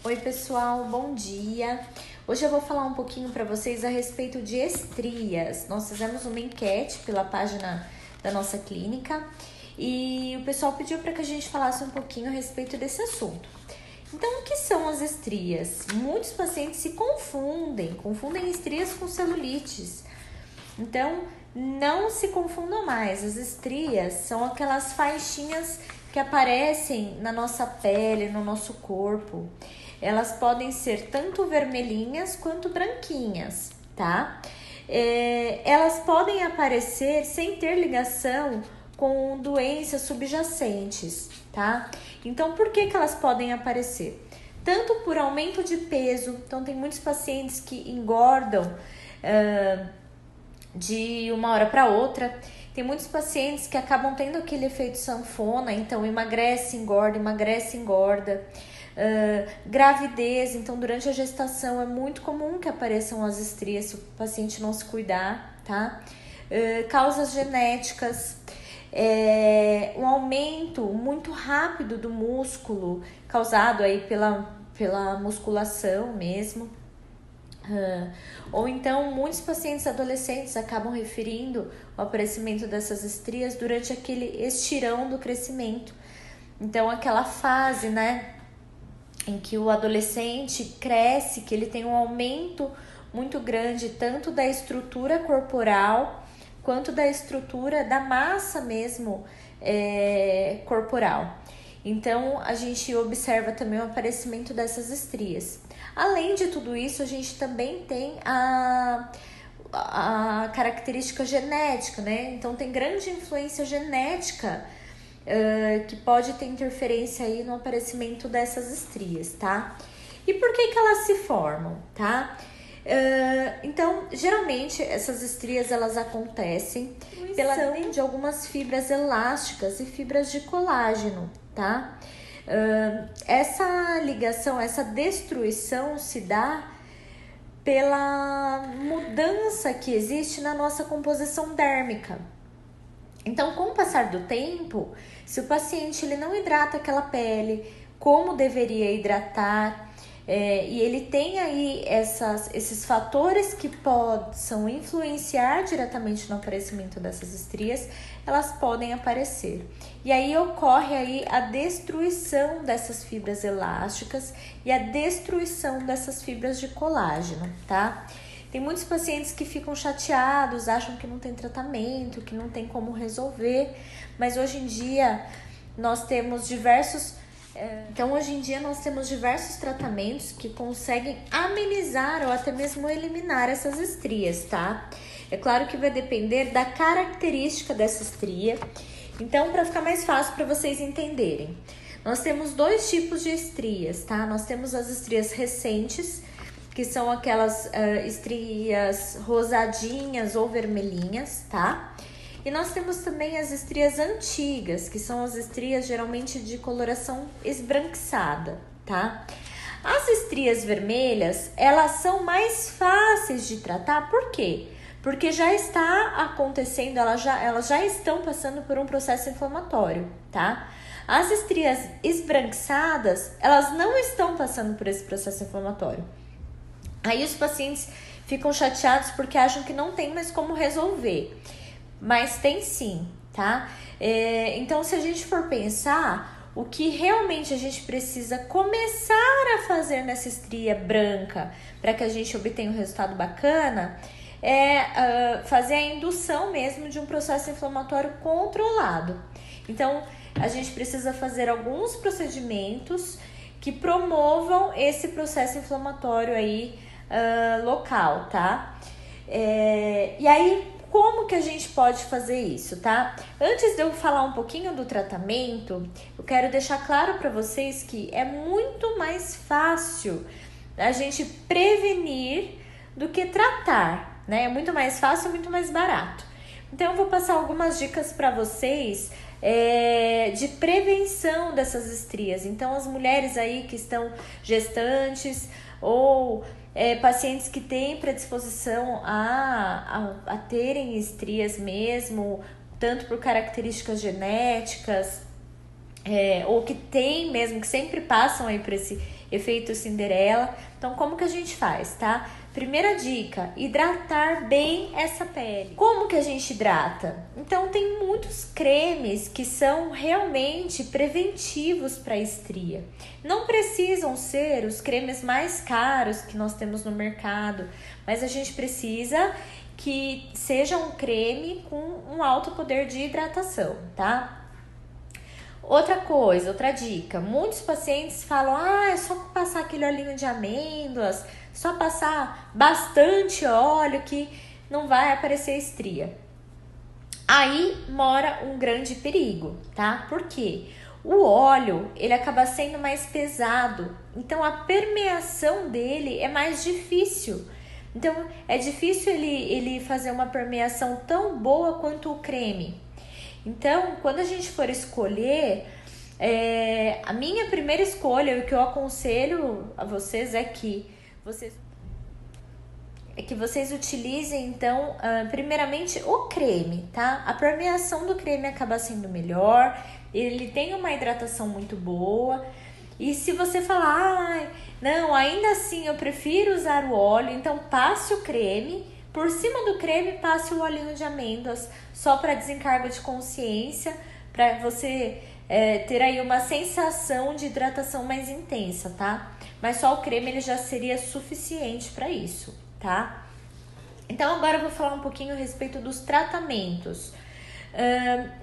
Oi pessoal, bom dia! Hoje eu vou falar um pouquinho para vocês a respeito de estrias. Nós fizemos uma enquete pela página da nossa clínica e o pessoal pediu para que a gente falasse um pouquinho a respeito desse assunto. Então, o que são as estrias? Muitos pacientes se confundem estrias com celulites. Então, não se confundam mais. As estrias são aquelas faixinhas que aparecem na nossa pele, no nosso corpo. Elas podem ser tanto vermelhinhas quanto branquinhas, tá? Elas podem aparecer sem ter ligação com doenças subjacentes, tá? Então, por que elas podem aparecer? Tanto por aumento de peso, então tem muitos pacientes que engordam de uma hora para outra. Tem muitos pacientes que acabam tendo aquele efeito sanfona, então emagrece, engorda. Gravidez, então durante a gestação é muito comum que apareçam as estrias se o paciente não se cuidar, tá? Causas genéticas, um aumento muito rápido do músculo causado aí pela musculação mesmo. Ou então muitos pacientes adolescentes acabam referindo o aparecimento dessas estrias durante aquele estirão do crescimento. Então aquela fase, né, em que o adolescente cresce, que ele tem um aumento muito grande tanto da estrutura corporal quanto da estrutura da massa mesmo corporal. Então a gente observa também o aparecimento dessas estrias. Além de tudo isso, a gente também tem a característica genética, né? Então tem grande influência genética que pode ter interferência aí no aparecimento dessas estrias, tá? E por que elas se formam, tá? Então, geralmente essas estrias elas acontecem pela ação de algumas fibras elásticas e fibras de colágeno, tá? Essa ligação, essa destruição se dá pela mudança que existe na nossa composição dérmica. Então, com o passar do tempo, se o paciente ele não hidrata aquela pele como deveria hidratar, e ele tem aí esses fatores que possam influenciar diretamente no aparecimento dessas estrias, elas podem aparecer. E aí ocorre aí a destruição dessas fibras elásticas e a destruição dessas fibras de colágeno, tá? Tem muitos pacientes que ficam chateados, acham que não tem tratamento, que não tem como resolver, mas hoje em dia nós temos diversos tratamentos que conseguem amenizar ou até mesmo eliminar essas estrias, tá? É claro que vai depender da característica dessa estria. Então, para ficar mais fácil para vocês entenderem, nós temos dois tipos de estrias, tá? Nós temos as estrias recentes, que são aquelas estrias rosadinhas ou vermelhinhas, tá? E nós temos também as estrias antigas, que são as estrias geralmente de coloração esbranquiçada, tá? As estrias vermelhas, elas são mais fáceis de tratar, por quê? Porque já está acontecendo, elas já estão passando por um processo inflamatório, tá? As estrias esbranquiçadas, elas não estão passando por esse processo inflamatório. Aí os pacientes ficam chateados porque acham que não tem mais como resolver. Mas tem sim, tá? Então, se a gente for pensar, o que realmente a gente precisa começar a fazer nessa estria branca para que a gente obtenha um resultado bacana é fazer a indução mesmo de um processo inflamatório controlado. Então, a gente precisa fazer alguns procedimentos que promovam esse processo inflamatório aí local, tá? E aí, como que a gente pode fazer isso, tá? Antes de eu falar um pouquinho do tratamento, eu quero deixar claro para vocês que é muito mais fácil a gente prevenir do que tratar, né? É muito mais fácil e muito mais barato. Então, eu vou passar algumas dicas para vocês de prevenção dessas estrias. Então, as mulheres aí que estão gestantes ou pacientes que têm predisposição a terem estrias mesmo, tanto por características genéticas, ou que tem mesmo, que sempre passam aí por esse efeito Cinderela. Então, como que a gente faz, tá? Primeira dica, hidratar bem essa pele. Como que a gente hidrata? Então, tem muitos cremes que são realmente preventivos para estria. Não precisam ser os cremes mais caros que nós temos no mercado, mas a gente precisa que seja um creme com um alto poder de hidratação, tá? Outra coisa, outra dica, muitos pacientes falam, é só passar aquele olhinho de amêndoas, só passar bastante óleo que não vai aparecer estria. Aí mora um grande perigo, tá? Por quê? O óleo, ele acaba sendo mais pesado, então a permeação dele é mais difícil. Então, é difícil ele fazer uma permeação tão boa quanto o creme. Então, quando a gente for escolher, a minha primeira escolha, o que eu aconselho a vocês é que vocês utilizem, então, primeiramente o creme, tá? A permeação do creme acaba sendo melhor, ele tem uma hidratação muito boa. E se você falar, não, ainda assim eu prefiro usar o óleo, então passe o creme. Por cima do creme, passe o olhinho de amêndoas, só para desencargo de consciência, para você ter aí uma sensação de hidratação mais intensa, tá? Mas só o creme ele já seria suficiente para isso, tá? Então agora eu vou falar um pouquinho a respeito dos tratamentos.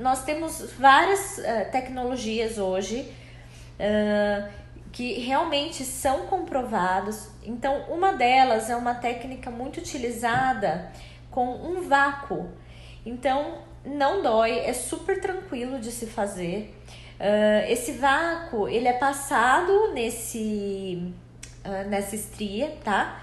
Nós temos várias tecnologias hoje que realmente são comprovados. Então, uma delas é uma técnica muito utilizada com um vácuo. Então, não dói, é super tranquilo de se fazer. Esse vácuo, ele é passado nessa estria, tá?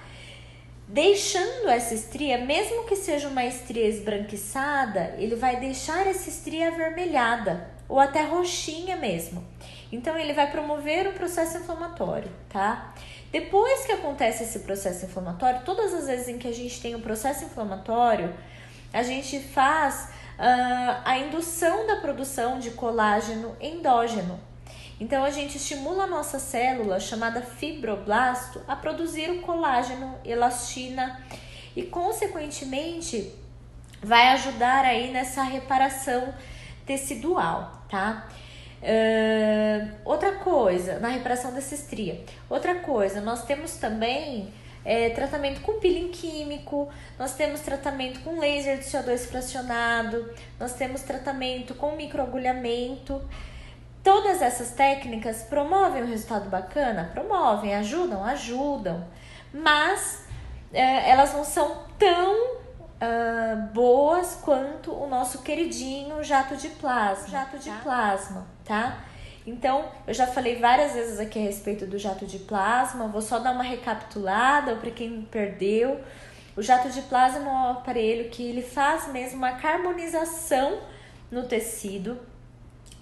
Deixando essa estria, mesmo que seja uma estria esbranquiçada, ele vai deixar essa estria avermelhada ou até roxinha mesmo. Então, ele vai promover o processo inflamatório, tá? Depois que acontece esse processo inflamatório, todas as vezes em que a gente tem um processo inflamatório, a gente faz a indução da produção de colágeno endógeno. Então, a gente estimula a nossa célula, chamada fibroblasto, a produzir o colágeno, elastina e, consequentemente, vai ajudar aí nessa reparação tecidual, tá? Outra coisa, na reparação dessa estria. Outra coisa, nós temos também tratamento com peeling químico, nós temos tratamento com laser de CO2 fracionado, nós temos tratamento com microagulhamento. Todas essas técnicas promovem um resultado bacana? Promovem, ajudam, mas elas não são tão boas quanto o nosso queridinho jato de plasma, tá? Então, eu já falei várias vezes aqui a respeito do jato de plasma, vou só dar uma recapitulada para quem perdeu. O jato de plasma é um aparelho que ele faz mesmo uma carbonização no tecido.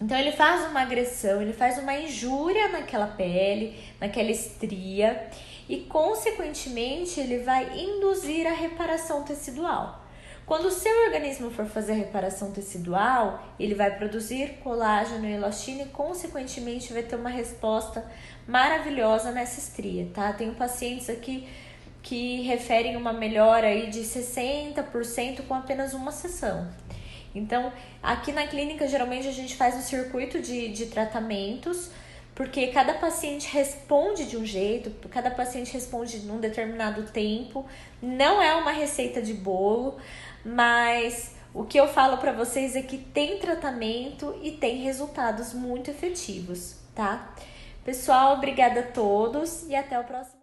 Então, ele faz uma agressão, ele faz uma injúria naquela pele, naquela estria e, consequentemente, ele vai induzir a reparação tecidual. Quando o seu organismo for fazer a reparação tecidual, ele vai produzir colágeno e elastina e, consequentemente, vai ter uma resposta maravilhosa nessa estria, tá? Tenho pacientes aqui que referem uma melhora aí de 60% com apenas uma sessão. Então, aqui na clínica, geralmente a gente faz um circuito de tratamentos, porque cada paciente responde de um jeito, cada paciente responde num determinado tempo. Não é uma receita de bolo, mas o que eu falo para vocês é que tem tratamento e tem resultados muito efetivos, tá? Pessoal, obrigada a todos e até o próximo.